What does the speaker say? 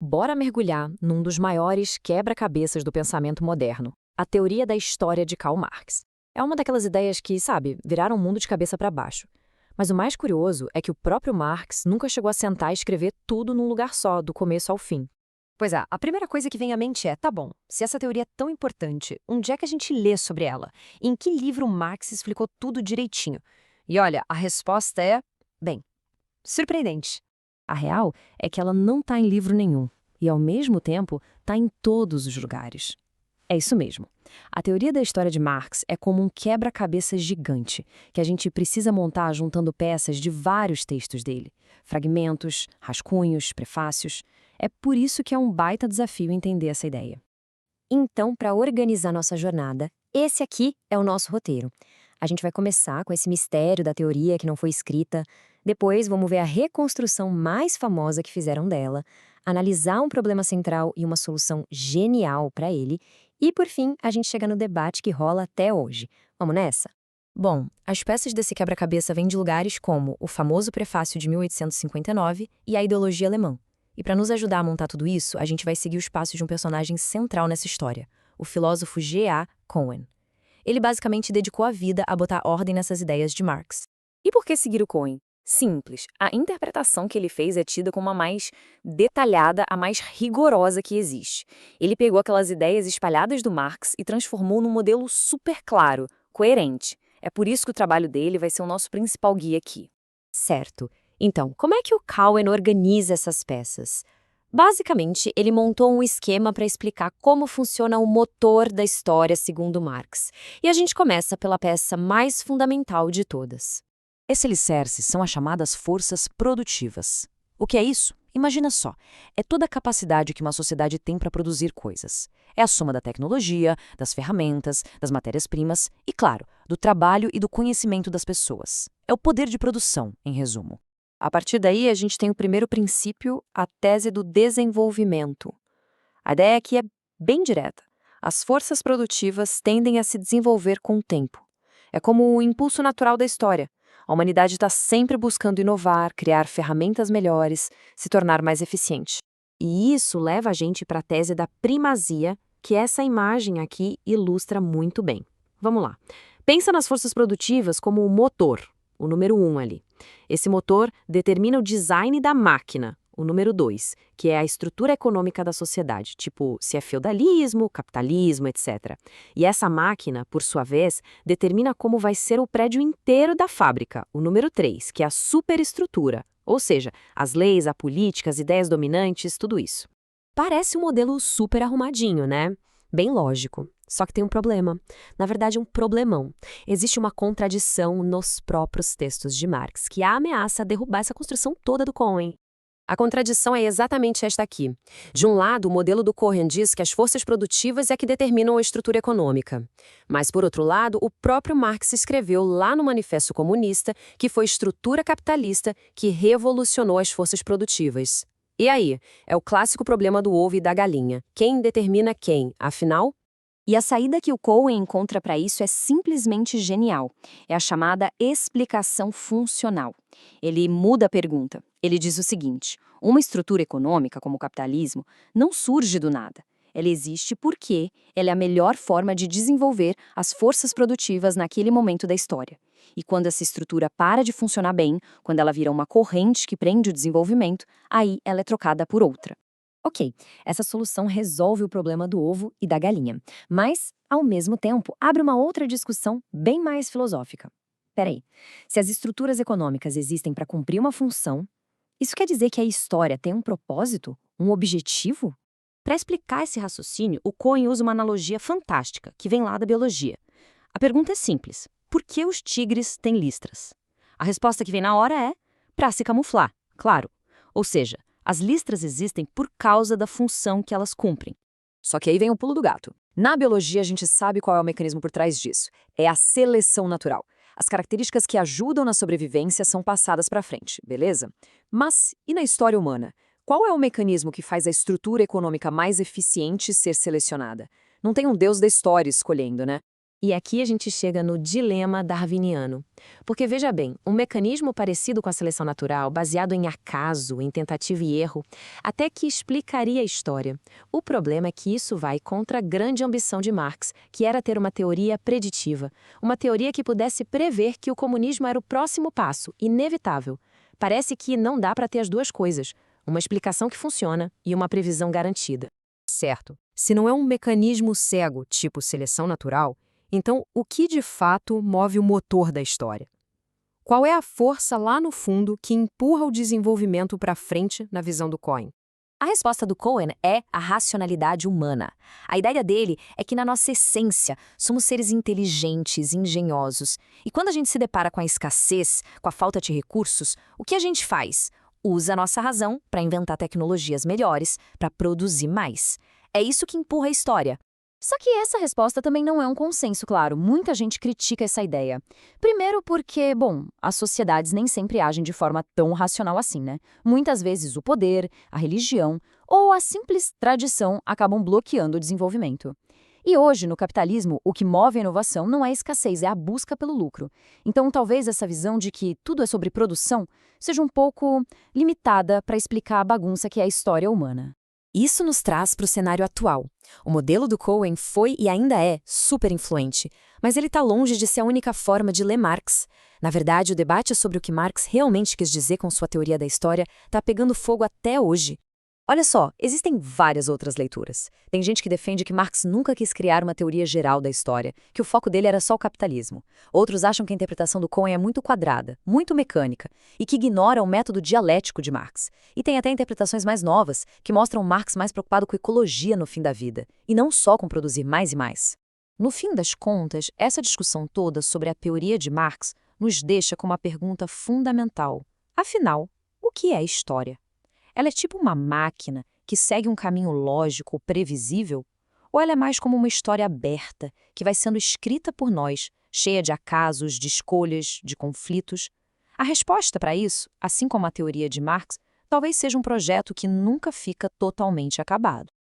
Bora mergulhar num dos maiores quebra-cabeças do pensamento moderno, a teoria da história de Karl Marx. É uma daquelas ideias que, sabe, viraram o mundo de cabeça para baixo. Mas o mais curioso é que o próprio Marx nunca chegou a sentar e escrever tudo num lugar só, do começo ao fim. Pois é, a primeira coisa que vem à mente é, tá bom, se essa teoria é tão importante, onde é que a gente lê sobre ela? Em que livro Marx explicou tudo direitinho? E olha, a resposta é, bem, surpreendente. A real é que ela não está em livro nenhum, e ao mesmo tempo está em todos os lugares. É isso mesmo. A teoria da história de Marx é como um quebra-cabeça gigante, que a gente precisa montar juntando peças de vários textos dele. Fragmentos, rascunhos, prefácios. É por isso que é um baita desafio entender essa ideia. Então, para organizar nossa jornada, esse aqui é o nosso roteiro. A gente vai começar com esse mistério da teoria que não foi escrita, depois vamos ver a reconstrução mais famosa que fizeram dela, analisar um problema central e uma solução genial para ele, e por fim a gente chega no debate que rola até hoje. Vamos nessa? Bom, as peças desse quebra-cabeça vêm de lugares como o famoso prefácio de 1859 e a ideologia alemã. E para nos ajudar a montar tudo isso, a gente vai seguir os passos de um personagem central nessa história, o filósofo G.A. Cohen. Ele basicamente dedicou a vida a botar ordem nessas ideias de Marx. E por que seguir o Cohen? Simples. A interpretação que ele fez é tida como a mais detalhada, a mais rigorosa que existe. Ele pegou aquelas ideias espalhadas do Marx e transformou num modelo super claro, coerente. É por isso que o trabalho dele vai ser o nosso principal guia aqui. Certo. Então, como é que o Cohen organiza essas peças? Basicamente, ele montou um esquema para explicar como funciona o motor da história segundo Marx. E a gente começa pela peça mais fundamental de todas. Esse alicerce são as chamadas forças produtivas. O que é isso? Imagina só, é toda a capacidade que uma sociedade tem para produzir coisas. É a soma da tecnologia, das ferramentas, das matérias-primas e, claro, do trabalho e do conhecimento das pessoas. É o poder de produção, em resumo. A partir daí, a gente tem o primeiro princípio, a tese do desenvolvimento. A ideia aqui é bem direta. As forças produtivas tendem a se desenvolver com o tempo. É como o impulso natural da história. A humanidade está sempre buscando inovar, criar ferramentas melhores, se tornar mais eficiente. E isso leva a gente para a tese da primazia, que essa imagem aqui ilustra muito bem. Vamos lá. Pensa nas forças produtivas como o motor, o número 1 ali. Esse motor determina o design da máquina, o número 2, que é a estrutura econômica da sociedade, tipo se é feudalismo, capitalismo, etc. E essa máquina, por sua vez, determina como vai ser o prédio inteiro da fábrica, o número 3, que é a superestrutura, ou seja, as leis, a política, as ideias dominantes, tudo isso. Parece um modelo super arrumadinho, né? Bem lógico. Só que tem um problema. Na verdade, um problemão. Existe uma contradição nos próprios textos de Marx, que ameaça derrubar essa construção toda do Cohen. A contradição é exatamente esta aqui. De um lado, o modelo do Cohen diz que as forças produtivas é que determinam a estrutura econômica. Mas, por outro lado, o próprio Marx escreveu lá no Manifesto Comunista que foi a estrutura capitalista que revolucionou as forças produtivas. E aí? É o clássico problema do ovo e da galinha. Quem determina quem, afinal? E a saída que o Cohen encontra para isso é simplesmente genial. É a chamada explicação funcional. Ele muda a pergunta. Ele diz o seguinte: uma estrutura econômica, como o capitalismo, não surge do nada. Ela existe porque ela é a melhor forma de desenvolver as forças produtivas naquele momento da história. E quando essa estrutura para de funcionar bem, quando ela vira uma corrente que prende o desenvolvimento, aí ela é trocada por outra. Ok, essa solução resolve o problema do ovo e da galinha, mas, ao mesmo tempo, abre uma outra discussão bem mais filosófica. Peraí, se as estruturas econômicas existem para cumprir uma função, isso quer dizer que a história tem um propósito, um objetivo? Para explicar esse raciocínio, o Cohen usa uma analogia fantástica, que vem lá da biologia. A pergunta é simples: por que os tigres têm listras? A resposta que vem na hora é para se camuflar, claro. Ou seja, as listras existem por causa da função que elas cumprem. Só que aí vem o pulo do gato. Na biologia, a gente sabe qual é o mecanismo por trás disso. É a seleção natural. As características que ajudam na sobrevivência são passadas para frente, beleza? Mas, e na história humana? Qual é o mecanismo que faz a estrutura econômica mais eficiente ser selecionada? Não tem um deus da história escolhendo, né? E aqui a gente chega no dilema darwiniano. Porque, veja bem, um mecanismo parecido com a seleção natural, baseado em acaso, em tentativa e erro, até que explicaria a história. O problema é que isso vai contra a grande ambição de Marx, que era ter uma teoria preditiva. Uma teoria que pudesse prever que o comunismo era o próximo passo, inevitável. Parece que não dá para ter as duas coisas. Uma explicação que funciona e uma previsão garantida. Certo. Se não é um mecanismo cego, tipo seleção natural, então o que de fato move o motor da história? Qual é a força lá no fundo que empurra o desenvolvimento para frente na visão do Cohen? A resposta do Cohen é a racionalidade humana. A ideia dele é que, na nossa essência, somos seres inteligentes, engenhosos. E quando a gente se depara com a escassez, com a falta de recursos, o que a gente faz? Usa a nossa razão para inventar tecnologias melhores, para produzir mais. É isso que empurra a história. Só que essa resposta também não é um consenso, claro. Muita gente critica essa ideia. Primeiro porque, bom, as sociedades nem sempre agem de forma tão racional assim, né? Muitas vezes o poder, a religião ou a simples tradição acabam bloqueando o desenvolvimento. E hoje, no capitalismo, o que move a inovação não é a escassez, é a busca pelo lucro. Então, talvez essa visão de que tudo é sobre produção seja um pouco limitada para explicar a bagunça que é a história humana. Isso nos traz para o cenário atual. O modelo do Cohen foi e ainda é super influente, mas ele está longe de ser a única forma de ler Marx. Na verdade, o debate sobre o que Marx realmente quis dizer com sua teoria da história está pegando fogo até hoje. Olha só, existem várias outras leituras. Tem gente que defende que Marx nunca quis criar uma teoria geral da história, que o foco dele era só o capitalismo. Outros acham que a interpretação do Cohen é muito quadrada, muito mecânica, e que ignora o método dialético de Marx. E tem até interpretações mais novas, que mostram Marx mais preocupado com ecologia no fim da vida, e não só com produzir mais e mais. No fim das contas, essa discussão toda sobre a teoria de Marx nos deixa com uma pergunta fundamental. Afinal, o que é história? Ela é tipo uma máquina que segue um caminho lógico, previsível? Ou ela é mais como uma história aberta, que vai sendo escrita por nós, cheia de acasos, de escolhas, de conflitos? A resposta para isso, assim como a teoria de Marx, talvez seja um projeto que nunca fica totalmente acabado.